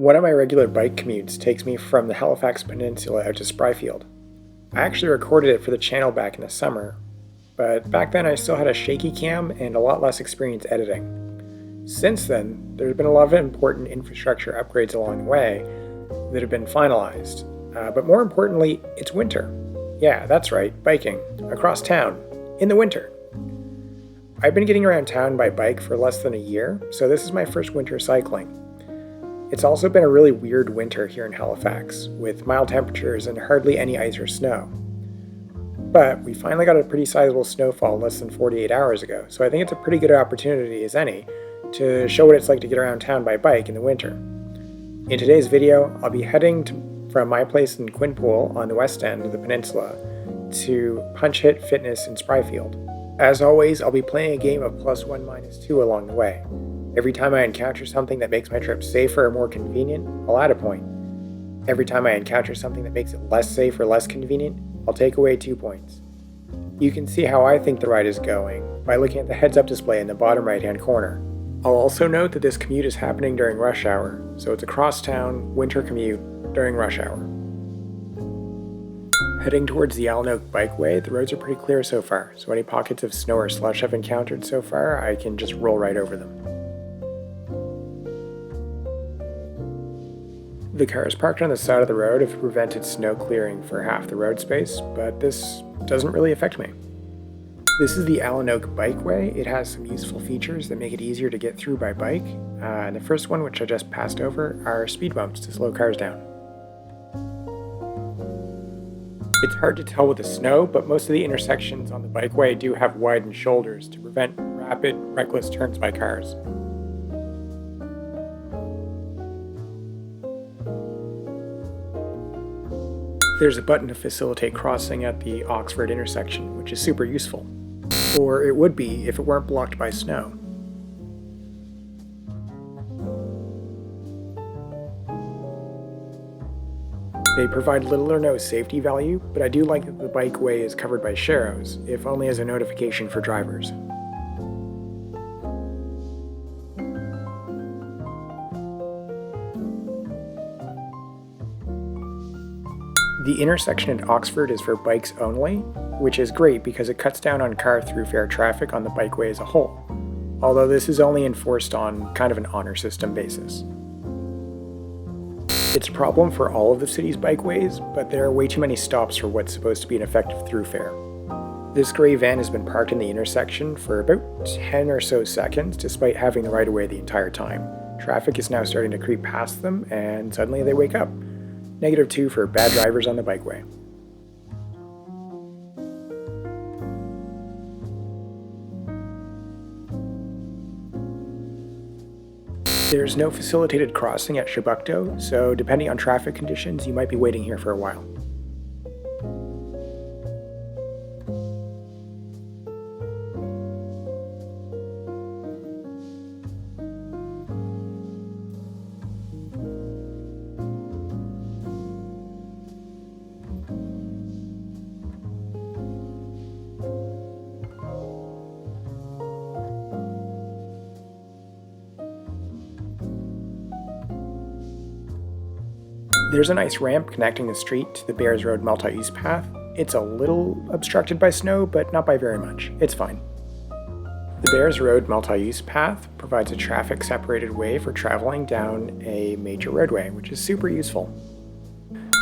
One of my regular bike commutes takes me from the Halifax Peninsula out to Spryfield. I actually recorded it for the channel back in the summer, but back then I still had a shaky cam and a lot less experience editing. Since then, there's been a lot of important infrastructure upgrades along the way that have been finalized. But more importantly, it's winter. Yeah, that's right, biking, across town, in the winter. I've been getting around town by bike for less than a year, so this is my first winter cycling. It's also been a really weird winter here in Halifax, with mild temperatures and hardly any ice or snow. But we finally got a pretty sizable snowfall less than 48 hours ago, so I think it's a pretty good opportunity as any to show what it's like to get around town by bike in the winter. In today's video, I'll be heading from my place in Quinpool on the west end of the peninsula to Punch Hit Fitness in Spryfield. As always, I'll be playing a game of +1 -2 along the way. Every time I encounter something that makes my trip safer or more convenient, I'll add a point. Every time I encounter something that makes it less safe or less convenient, I'll take away 2 points. You can see how I think the ride is going by looking at the heads-up display in the bottom right-hand corner. I'll also note that this commute is happening during rush hour, so it's a cross-town winter commute during rush hour. Heading towards the Alanoke Bikeway, the roads are pretty clear so far, so any pockets of snow or slush I've encountered so far, I can just roll right over them. The cars parked on the side of the road have prevented snow clearing for half the road space, but this doesn't really affect me. This is the Alanoke Bikeway. It has some useful features that make it easier to get through by bike, and the first one, which I just passed over, are speed bumps to slow cars down. It's hard to tell with the snow, but most of the intersections on the bikeway do have widened shoulders to prevent rapid, reckless turns by cars. There's a button to facilitate crossing at the Oxford intersection, which is super useful. Or it would be if it weren't blocked by snow. They provide little or no safety value, but I do like that the bikeway is covered by sharrows, if only as a notification for drivers. The intersection at Oxford is for bikes only, which is great because it cuts down on car throughfare traffic on the bikeway as a whole, although this is only enforced on kind of an honor system basis. It's a problem for all of the city's bikeways, but there are way too many stops for what's supposed to be an effective throughfare. This grey van has been parked in the intersection for about 10 or so seconds, despite having the right-of-way the entire time. Traffic is now starting to creep past them, and suddenly they wake up. -2 for bad drivers on the bikeway. There's no facilitated crossing at Shabukto, so depending on traffic conditions, you might be waiting here for a while. There's a nice ramp connecting the street to the Bears Road multi-use path. It's a little obstructed by snow, but not by very much. It's fine. The Bears Road multi-use path provides a traffic-separated way for traveling down a major roadway, which is super useful.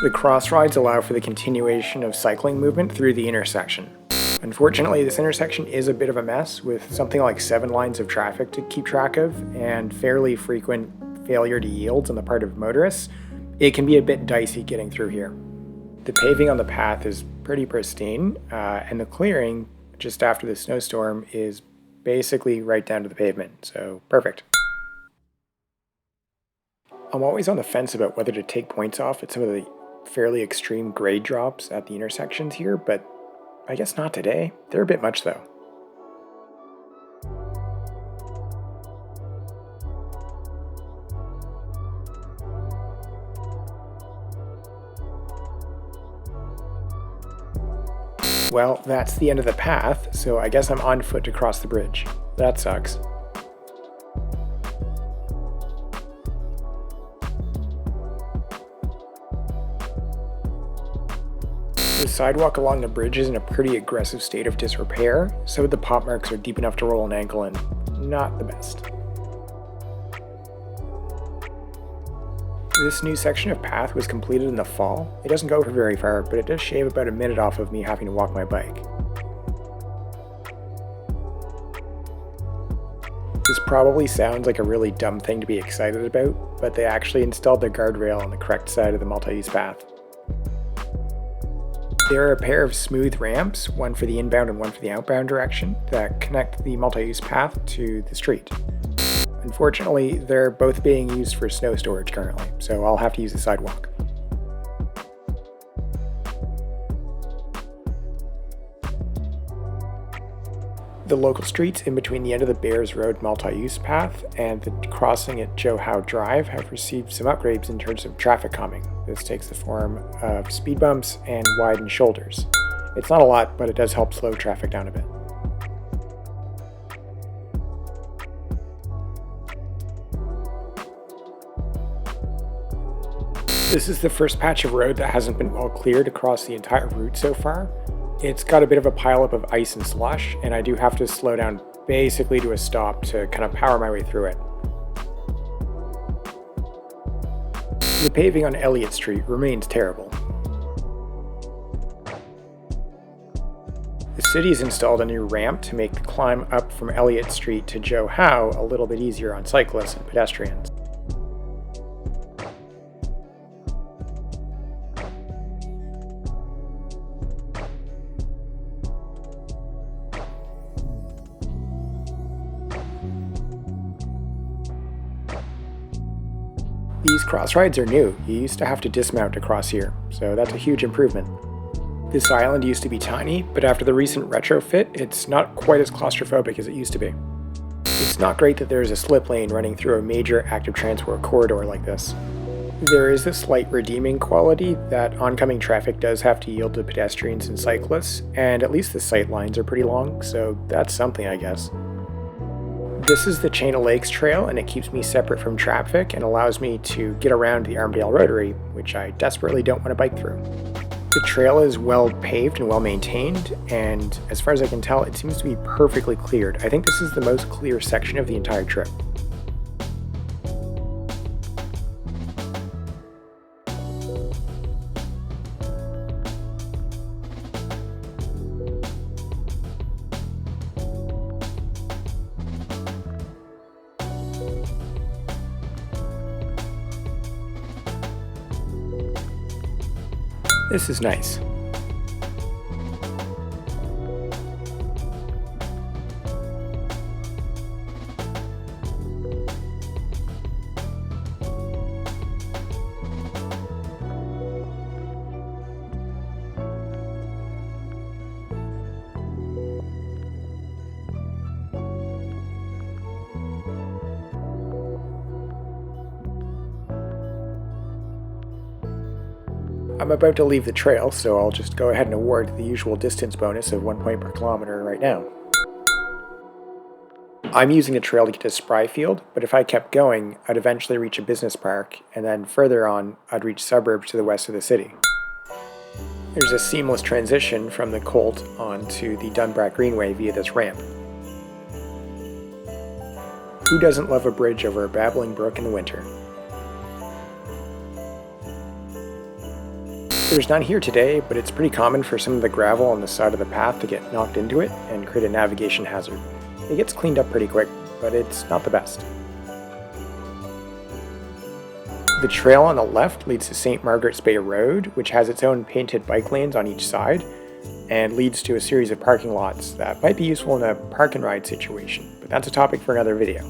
The crossrides allow for the continuation of cycling movement through the intersection. Unfortunately, this intersection is a bit of a mess, with something like 7 lines of traffic to keep track of, and fairly frequent failure to yields on the part of motorists. It can be a bit dicey getting through here. The paving on the path is pretty pristine, and the clearing just after the snowstorm is basically right down to the pavement, so perfect. I'm always on the fence about whether to take points off at some of the fairly extreme grade drops at the intersections here, but I guess not today. They're a bit much though. Well, that's the end of the path, so I guess I'm on foot to cross the bridge. That sucks. The sidewalk along the bridge is in a pretty aggressive state of disrepair, so the pop marks are deep enough to roll an ankle in. Not the best. This new section of path was completed in the fall. It doesn't go for very far, but it does shave about a minute off of me having to walk my bike. This probably sounds like a really dumb thing to be excited about, but they actually installed the guardrail on the correct side of the multi-use path. There are a pair of smooth ramps, one for the inbound and one for the outbound direction, that connect the multi-use path to the street. Unfortunately, they're both being used for snow storage currently, so I'll have to use the sidewalk. The local streets in between the end of the Bears Road multi-use path and the crossing at Joe Howe Drive have received some upgrades in terms of traffic calming. This takes the form of speed bumps and widened shoulders. It's not a lot, but it does help slow traffic down a bit. This is the first patch of road that hasn't been well cleared across the entire route so far. It's got a bit of a pileup of ice and slush, and I do have to slow down basically to a stop to kind of power my way through it. The paving on Elliott Street remains terrible. The city has installed a new ramp to make the climb up from Elliott Street to Joe Howe a little bit easier on cyclists and pedestrians. These cross rides are new. You used to have to dismount to cross here, so that's a huge improvement. This island used to be tiny, but after the recent retrofit, it's not quite as claustrophobic as it used to be. It's not great that there's a slip lane running through a major active transport corridor like this. There is a slight redeeming quality that oncoming traffic does have to yield to pedestrians and cyclists, and at least the sight lines are pretty long, so that's something, I guess. This is the Chain of Lakes Trail, and it keeps me separate from traffic and allows me to get around the Armadale Rotary, which I desperately don't want to bike through. The trail is well paved and well maintained, and as far as I can tell, it seems to be perfectly cleared. I think this is the most clear section of the entire trip. This is nice. I'm about to leave the trail, so I'll just go ahead and award the usual distance bonus of 1 point per kilometer right now. I'm using the trail to get to Spryfield, but if I kept going, I'd eventually reach a business park, and then further on, I'd reach suburbs to the west of the city. There's a seamless transition from the Colt onto the Dunbrack Greenway via this ramp. Who doesn't love a bridge over a babbling brook in the winter? There's none here today, but it's pretty common for some of the gravel on the side of the path to get knocked into it and create a navigation hazard. It gets cleaned up pretty quick, but it's not the best. The trail on the left leads to St. Margaret's Bay Road, which has its own painted bike lanes on each side, and leads to a series of parking lots that might be useful in a park and ride situation, but that's a topic for another video.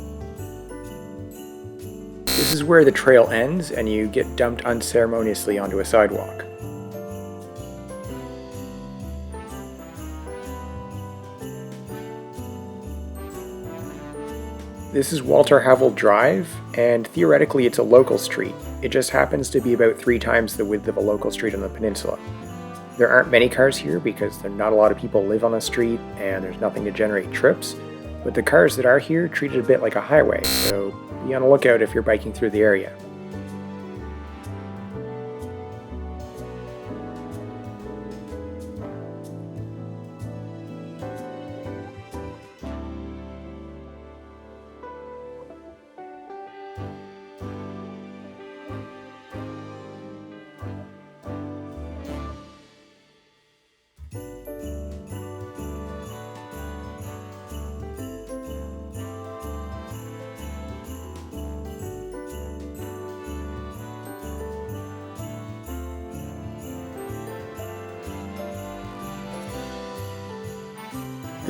This is where the trail ends, and you get dumped unceremoniously onto a sidewalk. This is Walter Havel Drive, and theoretically it's a local street. It just happens to be about 3 times the width of a local street on the peninsula. There aren't many cars here because not a lot of people live on the street and there's nothing to generate trips, but the cars that are here treat it a bit like a highway, so be on the lookout if you're biking through the area.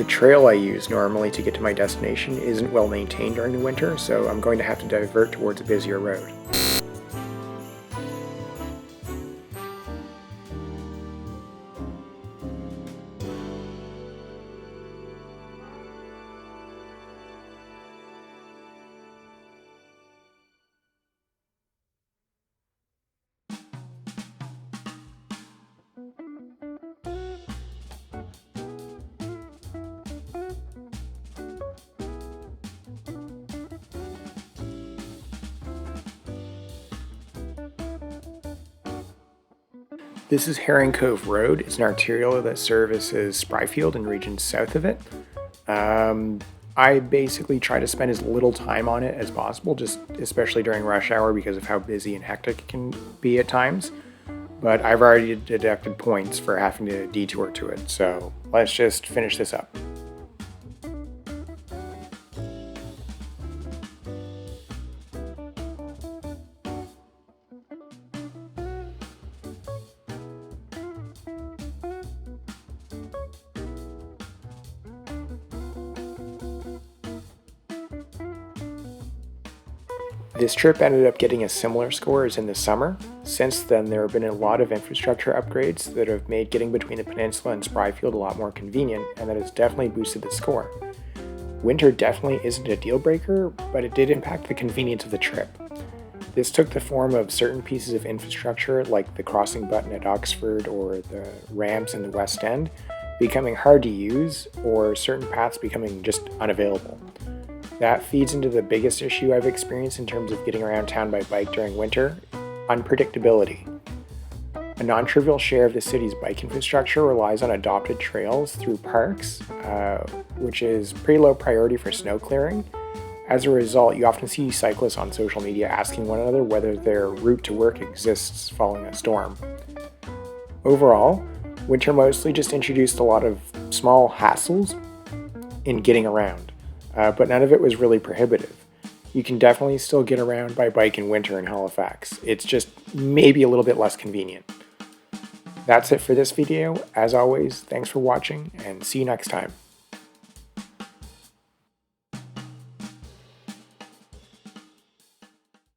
The trail I use normally to get to my destination isn't well maintained during the winter, so I'm going to have to divert towards a busier road. This is Herring Cove Road. It's an arterial that services Spryfield and regions south of it. I basically try to spend as little time on it as possible, just especially during rush hour because of how busy and hectic it can be at times. But I've already deducted points for having to detour to it, so let's just finish this up. This trip ended up getting a similar score as in the summer. Since then, there have been a lot of infrastructure upgrades that have made getting between the Peninsula and Spryfield a lot more convenient, and that has definitely boosted the score. Winter definitely isn't a deal breaker, but it did impact the convenience of the trip. This took the form of certain pieces of infrastructure like the crossing button at Oxford or the ramps in the West End becoming hard to use, or certain paths becoming just unavailable. That feeds into the biggest issue I've experienced in terms of getting around town by bike during winter: unpredictability. A non-trivial share of the city's bike infrastructure relies on adopted trails through parks, which is pretty low priority for snow clearing. As a result, you often see cyclists on social media asking one another whether their route to work exists following a storm. Overall, winter mostly just introduced a lot of small hassles in getting around. But none of it was really prohibitive. You can definitely still get around by bike in winter in Halifax. It's just maybe a little bit less convenient. That's it for this video. As always, thanks for watching and see you next time.